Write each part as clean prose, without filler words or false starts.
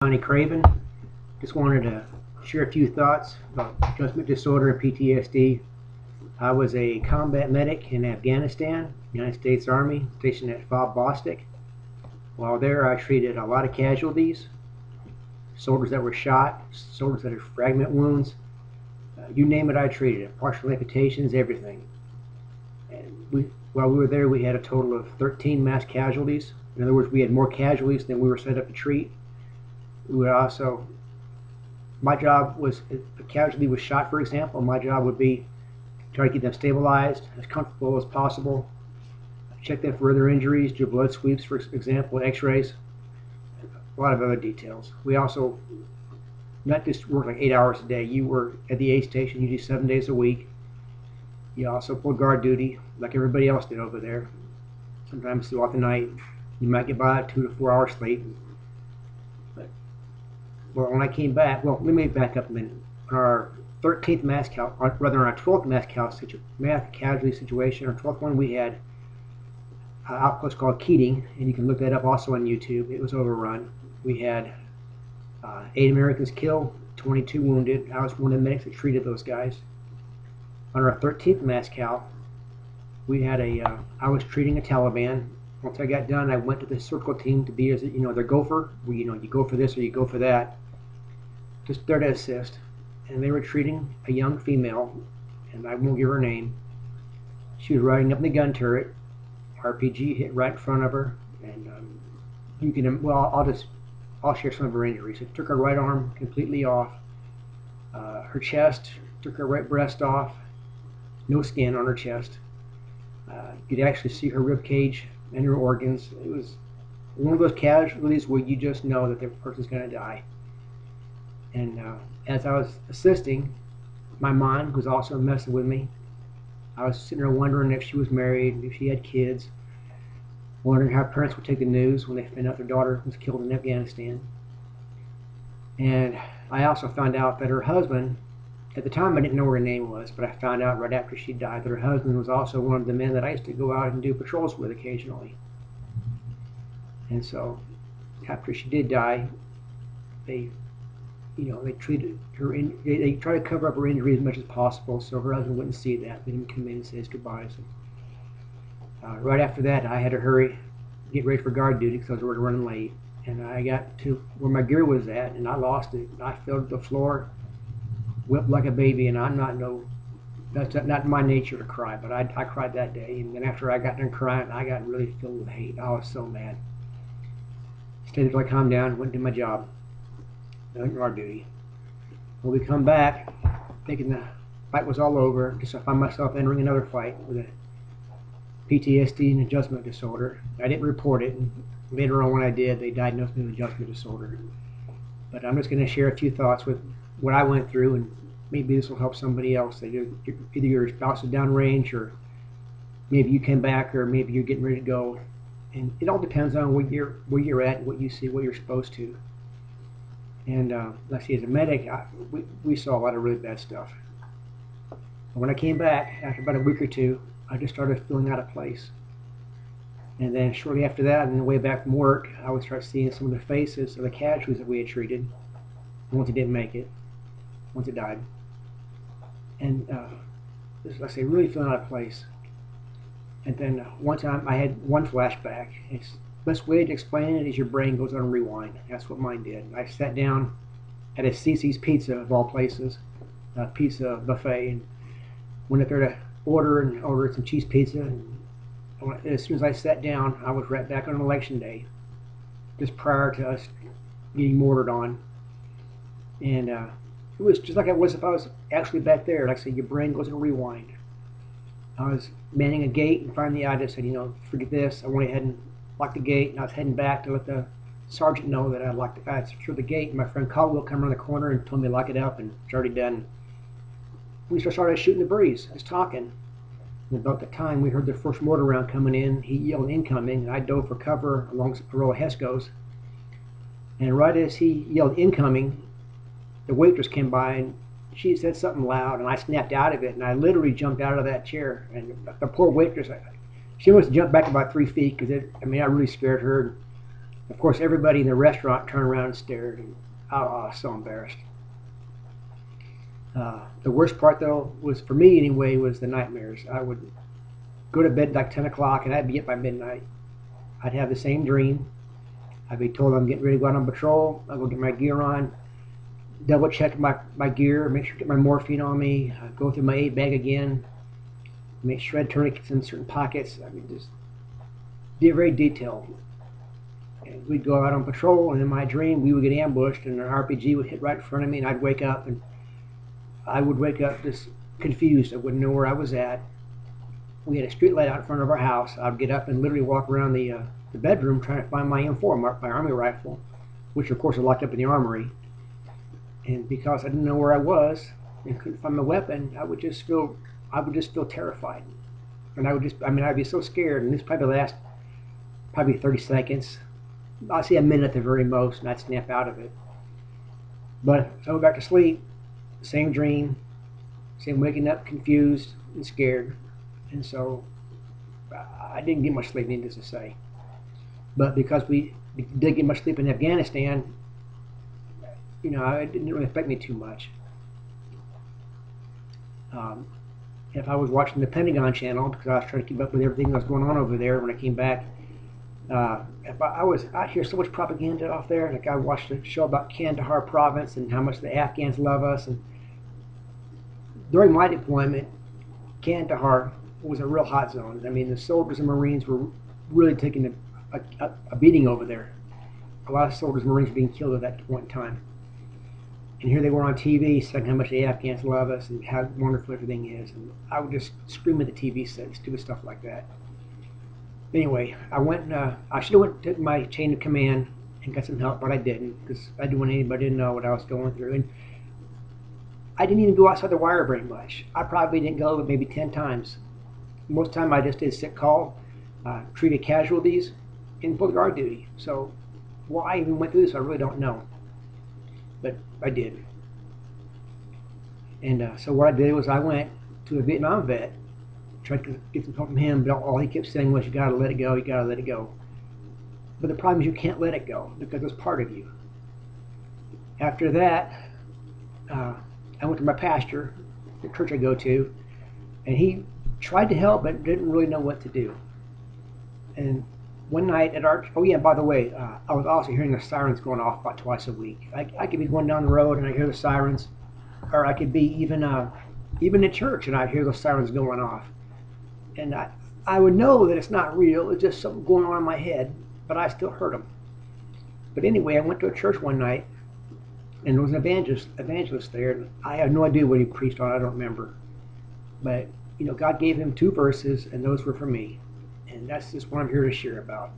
Johnny Craven. Just wanted to share a few thoughts about adjustment disorder and PTSD. I was a combat medic in Afghanistan, United States Army, stationed at FOB Bostic. While there, I treated a lot of casualties, soldiers that were shot, soldiers that had fragment wounds. You name it, I treated it. Partial amputations, everything. And while we were there, we had a total of 13 mass casualties. In other words, we had more casualties than we were set up to treat. We would also, my job was, if a casualty was shot, for example, my job would be to try to keep them stabilized, as comfortable as possible, check them for other injuries, do blood sweeps, for example, x-rays, a lot of other details. We also not just work like 8 hours a day. You were at the aid station usually 7 days a week. You also pulled guard duty like everybody else did over there. Sometimes throughout the night, you might get by 2 to 4 hours sleep. Well, when I came back, well, let me back up a minute. On our 13th mass rather on our 12th mass casualty situation, our 12th one, we had an outpost called Keating, and you can look that up also on YouTube. It was overrun. We had 8 Americans killed, 22 wounded. I was one of the medics that treated those guys. On our 13th mass cal, we had I was treating a Taliban. Once I got done, I went to the surgical team to be, as their gopher. You go for this or you go for that. Just there to assist. And they were treating a young female, and I won't give her name. She was riding up in the gun turret. RPG hit right in front of her, and you can, well, I'll share some of her injuries. It took her right arm completely off, her chest, took her right breast off, no skin on her chest. You could actually see her rib cage and her organs. It was one of those casualties where you just know that the person's going to die. And as I was assisting, my mind was also messing with me. I was sitting there wondering if she was married, if she had kids, wondering how parents would take the news when they found out their daughter was killed in Afghanistan. And I also found out that her husband, at the time I didn't know what her name was, but I found out right after she died that her husband was also one of the men that I used to go out and do patrols with occasionally. And so after she did die, they treated her they tried to cover up her injury as much as possible so her husband wouldn't see that. They didn't come in and say his goodbyes. Right after that, I had to hurry, get ready for guard duty because I was already running late. And I got to where my gear was at, and I lost it. I fell to the floor, wept like a baby, and that's not my nature to cry, but I cried that day. And then after I got done crying, I got really filled with hate. I was so mad. Stayed until I calmed down, went to my job. Guard duty. When we come back, thinking the fight was all over, just I find myself entering another fight with a PTSD and adjustment disorder. I didn't report it, and later on when I did, they diagnosed me with adjustment disorder. But I'm just going to share a few thoughts with what I went through, and maybe this will help somebody else. Either your spouse is downrange, or maybe you came back, or maybe you're getting ready to go. And it all depends on where you're at, what you see, what you're exposed to. And like I say, as a medic, we saw a lot of really bad stuff. And when I came back, after about a week or two, I just started feeling out of place. And then shortly after that, on the way back from work, I would start seeing some of the faces of the casualties that we had treated. Once it didn't make it, once it died. And like I say, really feeling out of place. And then one time I had one flashback. Best way to explain it is your brain goes on rewind. That's what mine did. I sat down at a Cece's Pizza, of all places, a pizza buffet, and went up there to ordered some cheese pizza. And as soon as I sat down, I was right back on election day, just prior to us getting mortared on. And it was just like it was if I was actually back there. Like I said, your brain goes on rewind. I was manning a gate, and finally I just said, forget this. I went ahead and locked the gate, and I was heading back to let the sergeant know that I had secured the gate. And my friend Caldwell came around the corner and told me to lock it up, and it's already done. We started shooting the breeze. I was talking. And about the time we heard the first mortar round coming in, he yelled incoming, and I dove for cover along a row of Hescos. And right as he yelled incoming, the waitress came by, and she said something loud, and I snapped out of it, and I literally jumped out of that chair. And the poor waitress, she must have jumped back about 3 feet because I really scared her. Of course, everybody in the restaurant turned around and stared, and I was so embarrassed. The worst part, though, was for me anyway, was the nightmares. I would go to bed like 10 o'clock, and I'd be up by midnight. I'd have the same dream. I'd be told I'm getting ready to go out on patrol. I'd go get my gear on, double check my gear, make sure to get my morphine on me, go through my aid bag again, make shred tourniquets in certain pockets. I mean, just very detailed. And we'd go out on patrol, and in my dream, we would get ambushed, and an RPG would hit right in front of me, and I'd wake up, and I would wake up just confused. I wouldn't know where I was at. We had a street light out in front of our house. I'd get up and literally walk around the bedroom trying to find my M4, my army rifle, which of course was locked up in the armory. And because I didn't know where I was and couldn't find my weapon, I would just feel terrified. And I'd be so scared. And this probably last 30 seconds. I'll say a minute at the very most, and I'd snap out of it. But so I went back to sleep, same dream, same waking up confused and scared. And so I didn't get much sleep, needless to say. But because we did get much sleep in Afghanistan, you know, it didn't really affect me too much. If I was watching the Pentagon channel, because I was trying to keep up with everything that was going on over there when I came back, if I hear so much propaganda off there. Like I watched a show about Kandahar province and how much the Afghans love us. And during my deployment, Kandahar was a real hot zone. I mean, the soldiers and Marines were really taking a beating over there. A lot of soldiers and Marines were being killed at that point in time. And here they were on TV saying how much the Afghans love us and how wonderful everything is. And I would just scream at the TV set, stupid stuff like that. Anyway, I should have went to my chain of command and got some help, but I didn't, because I didn't want anybody to know what I was going through. And I didn't even go outside the wire very much. I probably didn't go maybe 10 times. Most of the time I just did sick call, treated casualties, and pulled guard duty. So why I even went through this, I really don't know. But I did. And so what I did was I went to a Vietnam vet, tried to get some help from him, but all he kept saying was, you gotta let it go, you gotta let it go. But the problem is you can't let it go, because it's part of you. After that, I went to my pastor, the church I go to, and he tried to help, but didn't really know what to do. And one night at our, oh yeah, by the way, I was also hearing the sirens going off about twice a week. I could be going down the road and I hear the sirens, or I could be even at church and I hear those sirens going off. And I would know that it's not real, it's just something going on in my head, but I still heard them. But anyway, I went to a church one night, and there was an evangelist there, and I had no idea what he preached on, I don't remember. But, you know, God gave him 2 verses, and those were for me. And that's just what I'm here to share about.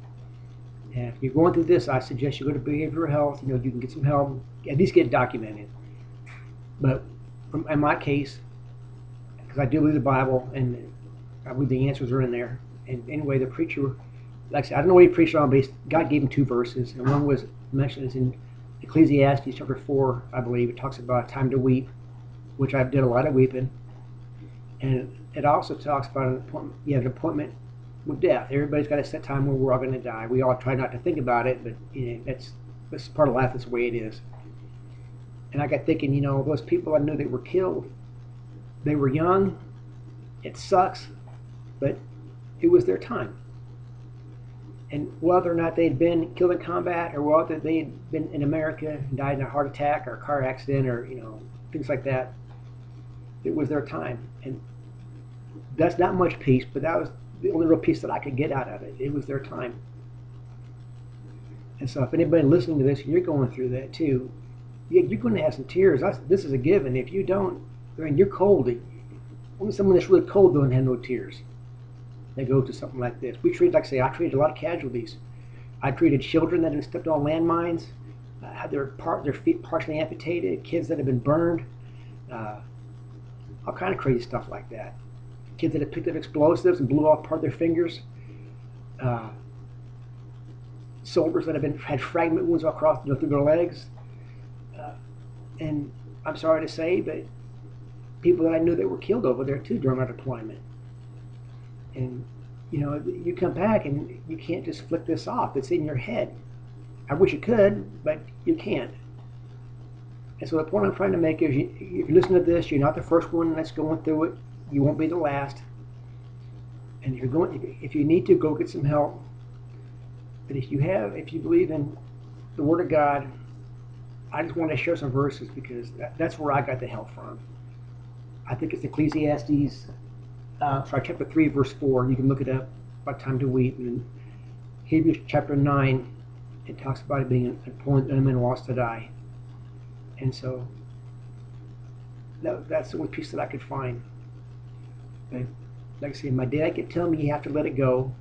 And if you're going through this, I suggest you go to behavioral health. You know, you can get some help, at least get it documented. But in my case, because I do believe the Bible, and I believe the answers are in there. And anyway, the preacher, like I said, I don't know what he preached on, but God gave him 2 verses. And one was mentioned is in Ecclesiastes chapter 4, I believe. It talks about time to weep, which I did a lot of weeping. And it also talks about an appointment with death. Everybody's got a set time when we're all going to die. We all try not to think about it, but you know, that's part of life. That's the way it is. And I got thinking, you know, those people I knew that were killed, they were young. It sucks, but it was their time. And whether or not they'd been killed in combat, or whether they'd been in America and died in a heart attack or a car accident, or you know, things like that, it was their time. And that's not much peace, but that was the only real piece that I could get out of it. It was their time. And so if anybody listening to this and you're going through that too, yeah, you're going to have some tears. This is a given. If you don't, I mean, you're cold. Only someone that's really cold doesn't have no tears. They go to something like this. We treat, like I say, I treated a lot of casualties. I treated children that had stepped on landmines, had their feet partially amputated, kids that had been burned, all kind of crazy stuff like that. Kids that had picked up explosives and blew off part of their fingers. Soldiers that had fragment wounds all across, through their legs. And I'm sorry to say, but people that I knew that were killed over there too during my deployment. And you know, you come back and you can't just flick this off. It's in your head. I wish you could, but you can't. And so the point I'm trying to make is, if you listen to this, you're not the first one that's going through it. You won't be the last. And if you need to, go get some help. But if you believe in the Word of God, I just want to share some verses because that's where I got the help from. I think it's Ecclesiastes, chapter 3, verse 4. You can look it up by time to weep. And Hebrews chapter 9, it talks about it being an appointed and a man lost to die. And so that's the only piece that I could find. But like I say, my dad kept telling me you have to let it go,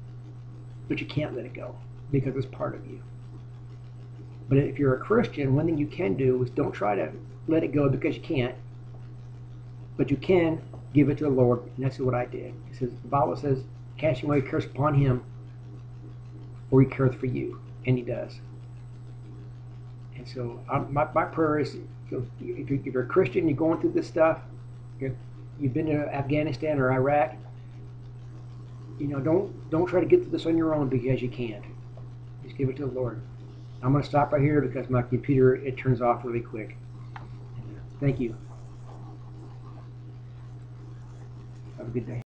but you can't let it go because it's part of you. But if you're a Christian, one thing you can do is don't try to let it go because you can't, but you can give it to the Lord, and that's what I did. It says, the Bible says, casting away cares upon Him, for He careth for you, and He does. And so my prayer is, if you're a Christian, you're going through this stuff, you've been to Afghanistan or Iraq, don't try to get through this on your own because you can't. Just give it to the Lord. I'm going to stop right here because my computer, it turns off really quick. Thank you. Have a good day.